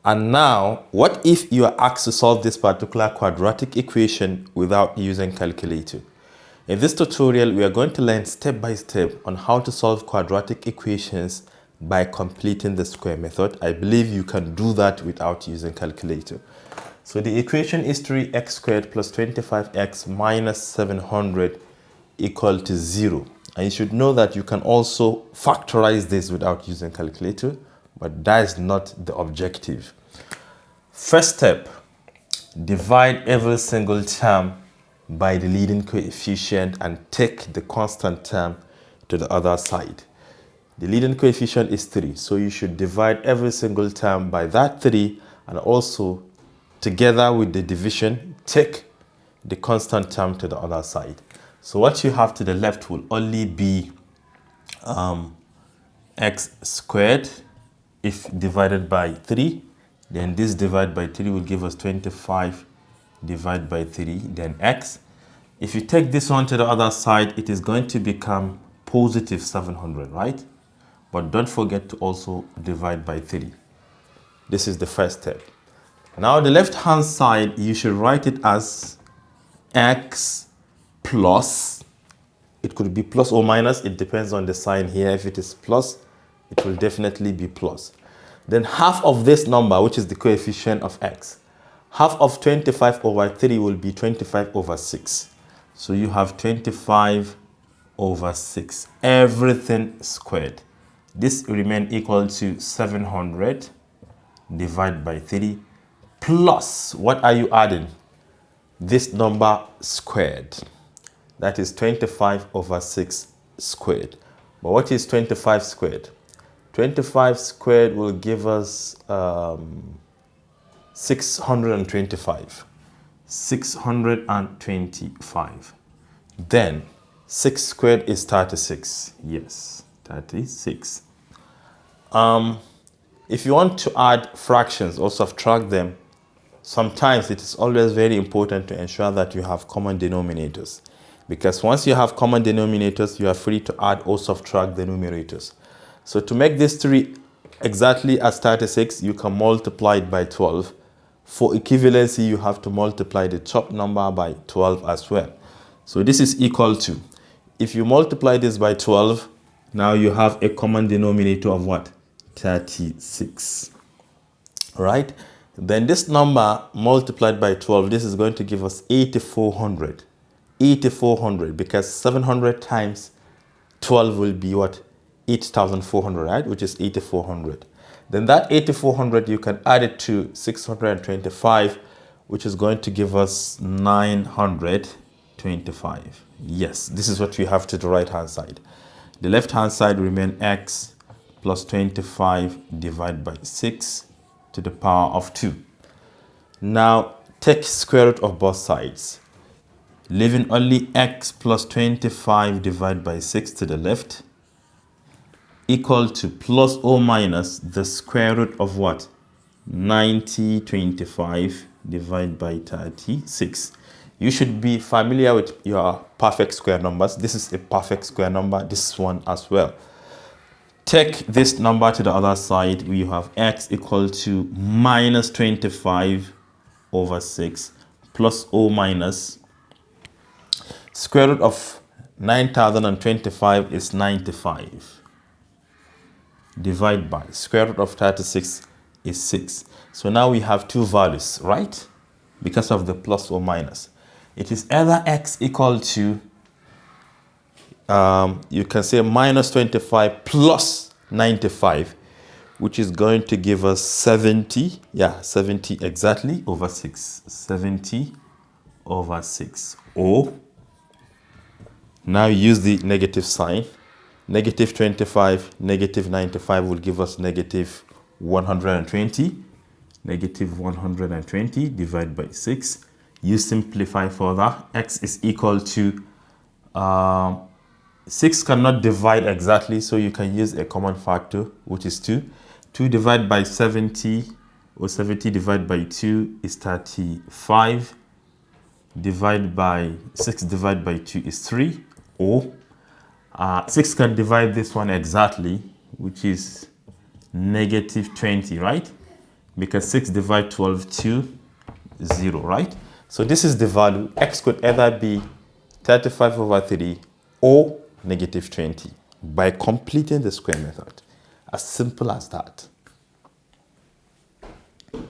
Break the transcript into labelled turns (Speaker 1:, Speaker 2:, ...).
Speaker 1: And now, what if you are asked to solve this particular quadratic equation without using calculator? In this tutorial, we are going to learn step by step on how to solve quadratic equations by completing the square method. I believe you can do that without using calculator. So the equation is 3x squared plus 25x minus 700 equal to 0. And you should know that you can also factorize this without using calculator, but that is not the objective. First step, divide every single term by the leading coefficient and take the constant term to the other side. The leading coefficient is 3, so you should divide every single term by that 3, and also together with the division, take the constant term to the other side. So what you have to the left will only be x squared if divided by 3. Then this divided by 3 will give us 25 divided by 3, then x. If you take this one to the other side, it is going to become positive 700, right? But don't forget to also divide by 3. This is the first step. Now the left hand side, you should write it as x plus, it could be plus or minus, it depends on the sign here. If it is plus, it will definitely be plus. Then half of this number, which is the coefficient of x, half of 25 over 3 will be 25 over 6. So you have 25 over 6, everything squared. This remains equal to 700 divided by 3 plus, what are you adding? This number squared. That is 25 over 6 squared. But what is 25 squared? 25 squared will give us 625. 625. Then 6 squared is 36. Yes, 36. If you want to add fractions or subtract them, sometimes it is always very important to ensure that you have common denominators. Because once you have common denominators, you are free to add or subtract the numerators. So to make this 3 exactly as 36, you can multiply it by 12. For equivalency, you have to multiply the top number by 12 as well. So this is equal to, if you multiply this by 12, now you have a common denominator of what? 36. Right? Then this number multiplied by 12, this is going to give us 8400. 8400, because 700 times 12 will be what? 8400, right? Which is 8400. Then that 8400, you can add it to 625, which is going to give us 925. Yes, this is what we have to the right hand side. The left hand side remain x plus 25 divided by 6 to the power of 2. Now take square root of both sides, leaving only x plus 25 divided by 6 to the left, equal to plus or minus the square root of what? 9025 divided by 36. You should be familiar with your perfect square numbers. This is a perfect square number, this one as well. Take this number to the other side. We have x equal to minus 25 over 6 plus or minus square root of 9025 is 95. Divide by square root of 36 is 6. So now we have two values, right? Because of the plus or minus. It is either x equal to, you can say minus 25 plus 95, which is going to give us 70. Yeah, 70 exactly over 6. 70 over 6. Or, now use the negative sign. Negative 25, negative 95 will give us negative 120. Negative 120 divided by 6. You simplify further. X is equal to, 6 cannot divide exactly, so you can use a common factor, which is 2. 2 divided by 70, or 70 divided by 2 is 35. Divided by 6 divided by 2 is 3. Or 6 can divide this one exactly, which is negative 20, right? because 6 divide 12 to 0, right? So this is the value. X could either be 35 over 3 or negative 20 by completing the square method. As simple as that.